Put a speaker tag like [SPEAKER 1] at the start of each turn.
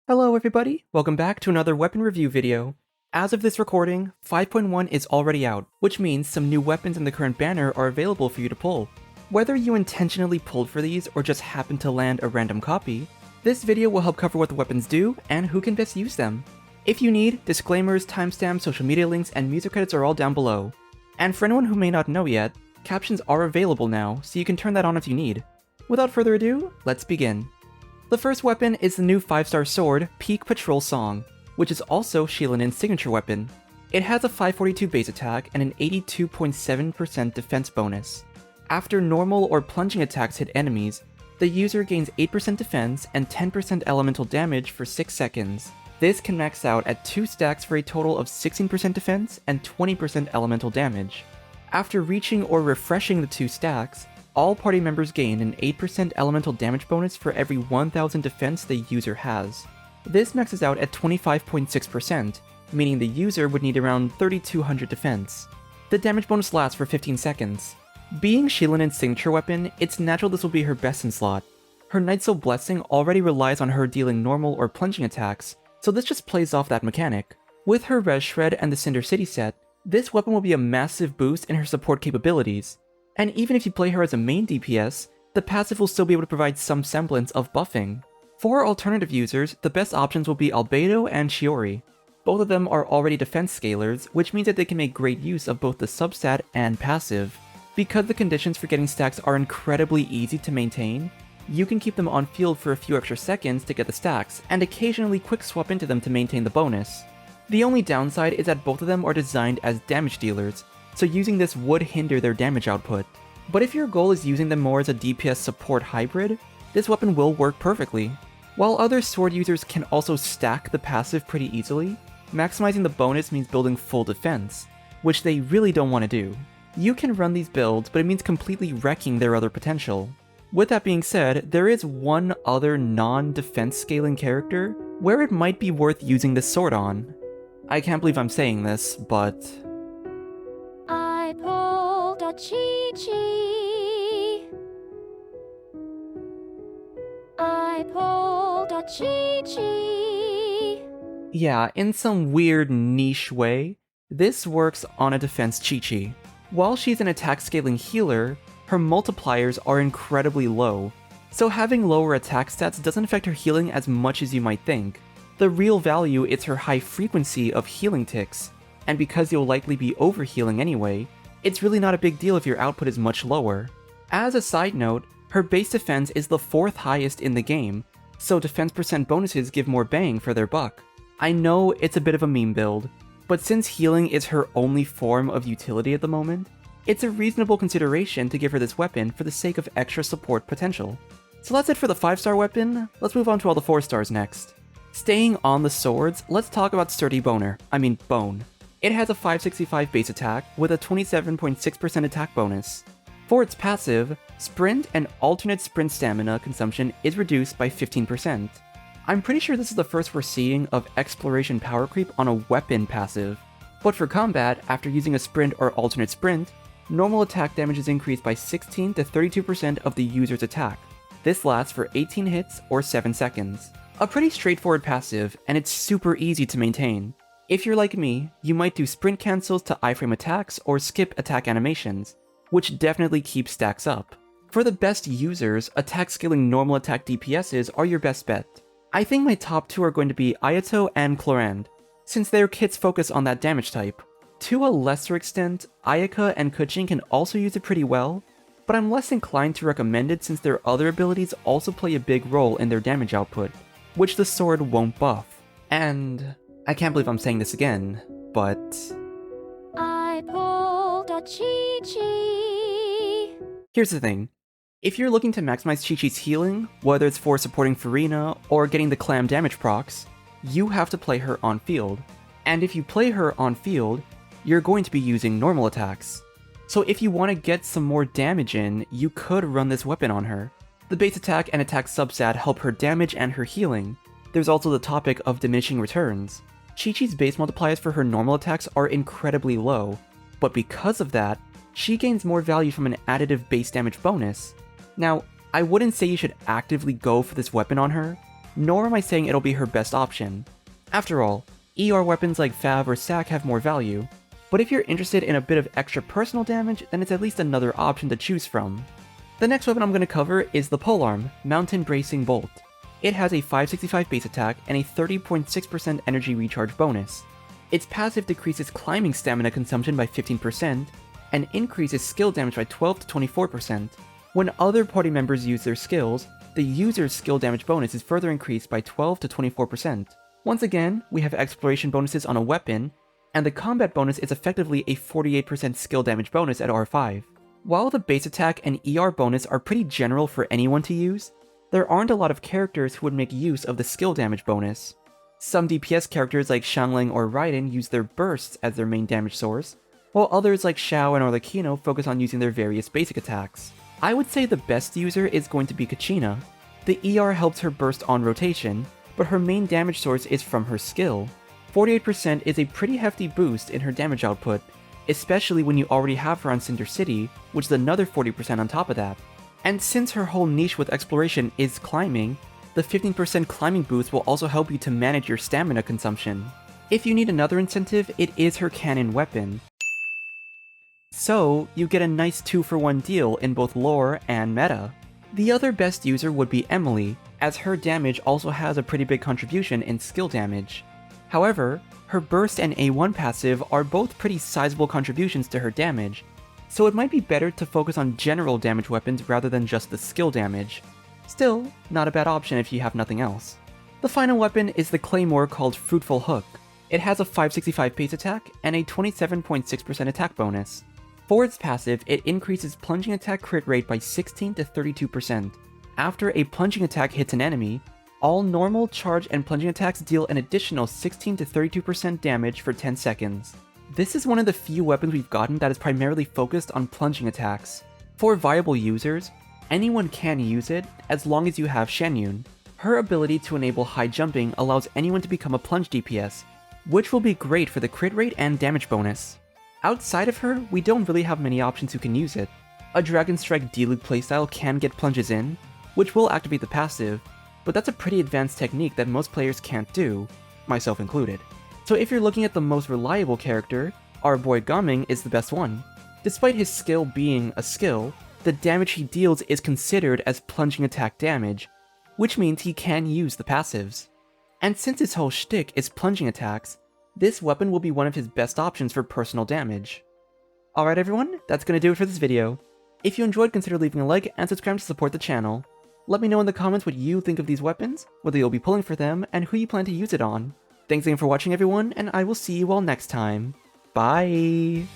[SPEAKER 1] Hello everybody, welcome back to another weapon review video. As of this recording, 5.1 is already out, which means some new weapons in the current banner are available for you to pull. Whether you intentionally pulled for these or just happened to land a random copy, this video will help cover what the weapons do and who can best use them. If you need, disclaimers, timestamps, social media links, and music credits are all down below. And for anyone who may not know yet, captions are available now, so you can turn that on if you need. Without further ado, let's begin. The first weapon is the new 5-star sword, Peak Patrol Song, which is also Shielinen's signature weapon. It has a 542 base attack and an 82.7% defense bonus. After normal or plunging attacks hit enemies, the user gains 8% defense and 10% elemental damage for 6 seconds. This can max out at 2 stacks for a total of 16% defense and 20% elemental damage. After reaching or refreshing the 2 stacks, all party members gain an 8% elemental damage bonus for every 1000 defense the user has. This maxes out at 25.6%, meaning the user would need around 3200 defense. The damage bonus lasts for 15 seconds. Being Shielinen's signature weapon, it's natural this will be her best in slot. Her Nightsoul Blessing already relies on her dealing normal or plunging attacks, so this just plays off that mechanic. With her Res Shred and the Cinder City set, this weapon will be a massive boost in her support capabilities. And even if you play her as a main DPS, the passive will still be able to provide some semblance of buffing. For alternative users, the best options will be Albedo and Shiori. Both of them are already defense scalers, which means that they can make great use of both the substat and passive. Because the conditions for getting stacks are incredibly easy to maintain, you can keep them on field for a few extra seconds to get the stacks, and occasionally quick swap into them to maintain the bonus. The only downside is that both of them are designed as damage dealers, so using this would hinder their damage output. But if your goal is using them more as a DPS support hybrid, this weapon will work perfectly. While other sword users can also stack the passive pretty easily, maximizing the bonus means building full defense, which they really don't want to do. You can run these builds, but it means completely wrecking their other potential. With that being said, there is one other non-defense scaling character where it might be worth using this sword on. I can't believe I'm saying this, but
[SPEAKER 2] I pulled a Chi-Chi. I pulled a Chi-Chi.
[SPEAKER 1] yeah, in some weird niche way, this works on a defense Chi-Chi. While she's an attack scaling healer, her multipliers are incredibly low, so having lower attack stats doesn't affect her healing as much as you might think. The real value is her high frequency of healing ticks, and because you'll likely be overhealing anyway, it's really not a big deal if your output is much lower. As a side note, her base defense is the 4th highest in the game, so defense percent bonuses give more bang for their buck. I know it's a bit of a meme build, but since healing is her only form of utility at the moment, it's a reasonable consideration to give her this weapon for the sake of extra support potential. So that's it for the 5-star weapon, let's move on to all the 4 stars next. Staying on the swords, let's talk about Sturdy Bone. It has a 565 base attack with a 27.6% attack bonus. For its passive, sprint and alternate sprint stamina consumption is reduced by 15%. I'm pretty sure this is the first we're seeing of exploration power creep on a weapon passive. But for combat, after using a sprint or alternate sprint, normal attack damage is increased by 16 to 32% of the user's attack. This lasts for 18 hits or 7 seconds. A pretty straightforward passive, and it's super easy to maintain. If you're like me, you might do sprint cancels to iframe attacks or skip attack animations, which definitely keeps stacks up. For the best users, attack scaling normal attack DPSs are your best bet. I think my top 2 are going to be Ayato and Clorinde, since their kits focus on that damage type. To a lesser extent, Ayaka and Keqing can also use it pretty well, but I'm less inclined to recommend it since their other abilities also play a big role in their damage output, which the sword won't buff. And I can't believe I'm saying this again, but
[SPEAKER 2] I pulled a Chi-Chi.
[SPEAKER 1] here's the thing. If you're looking to maximize Chi-Chi's healing, whether it's for supporting Furina or getting the clam damage procs, you have to play her on field. And if you play her on field, you're going to be using normal attacks. So if you want to get some more damage in, you could run this weapon on her. The base attack and attack substat help her damage and her healing. There's also the topic of diminishing returns. Chi-Chi's base multipliers for her normal attacks are incredibly low, but because of that, she gains more value from an additive base damage bonus. Now, I wouldn't say you should actively go for this weapon on her, nor am I saying it'll be her best option. After all, ER weapons like Fav or Sac have more value, but if you're interested in a bit of extra personal damage, then it's at least another option to choose from. The next weapon I'm going to cover is the Polearm, Mountain Bracing Bolt. It has a 565 base attack and a 30.6% energy recharge bonus. Its passive decreases climbing stamina consumption by 15%, and increases skill damage by 12 to 24%. When other party members use their skills, the user's skill damage bonus is further increased by 12 to 24%. Once again, we have exploration bonuses on a weapon, and the combat bonus is effectively a 48% skill damage bonus at R5. While the base attack and ER bonus are pretty general for anyone to use, there aren't a lot of characters who would make use of the skill damage bonus. Some DPS characters like Xiangling or Raiden use their bursts as their main damage source, while others like Xiao and Arlecchino focus on using their various basic attacks. I would say the best user is going to be Kachina. The ER helps her burst on rotation, but her main damage source is from her skill. 48% is a pretty hefty boost in her damage output, especially when you already have her on Cinder City, which is another 40% on top of that. And since her whole niche with exploration is climbing, the 15% climbing boost will also help you to manage your stamina consumption. If you need another incentive, it is her cannon weapon. So, you get a nice 2-for-1 deal in both lore and meta. The other best user would be Emily, as her damage also has a pretty big contribution in skill damage. However, her burst and A1 passive are both pretty sizable contributions to her damage, so it might be better to focus on general damage weapons rather than just the skill damage. Still, not a bad option if you have nothing else. The final weapon is the claymore called Fruitful Hook. It has a 565 pace attack and a 27.6% attack bonus. For its passive, it increases plunging attack crit rate by 16 to 32%. After a plunging attack hits an enemy, all normal, charge, and plunging attacks deal an additional 16 to 32% damage for 10 seconds. This is one of the few weapons we've gotten that is primarily focused on plunging attacks. For viable users, anyone can use it as long as you have Shen-Yun. Her ability to enable high jumping allows anyone to become a plunge DPS, which will be great for the crit rate and damage bonus. Outside of her, we don't really have many options who can use it. A Dragon Strike Diluc playstyle can get plunges in, which will activate the passive, but that's a pretty advanced technique that most players can't do, myself included. So if you're looking at the most reliable character, our boy Gaming is the best one. Despite his skill being a skill, the damage he deals is considered as plunging attack damage, which means he can use the passives. And since his whole shtick is plunging attacks, this weapon will be one of his best options for personal damage. Alright everyone, that's gonna do it for this video. If you enjoyed, consider leaving a like and subscribe to support the channel. Let me know in the comments what you think of these weapons, whether you'll be pulling for them, and who you plan to use it on. Thanks again for watching everyone, and I will see you all next time. Bye!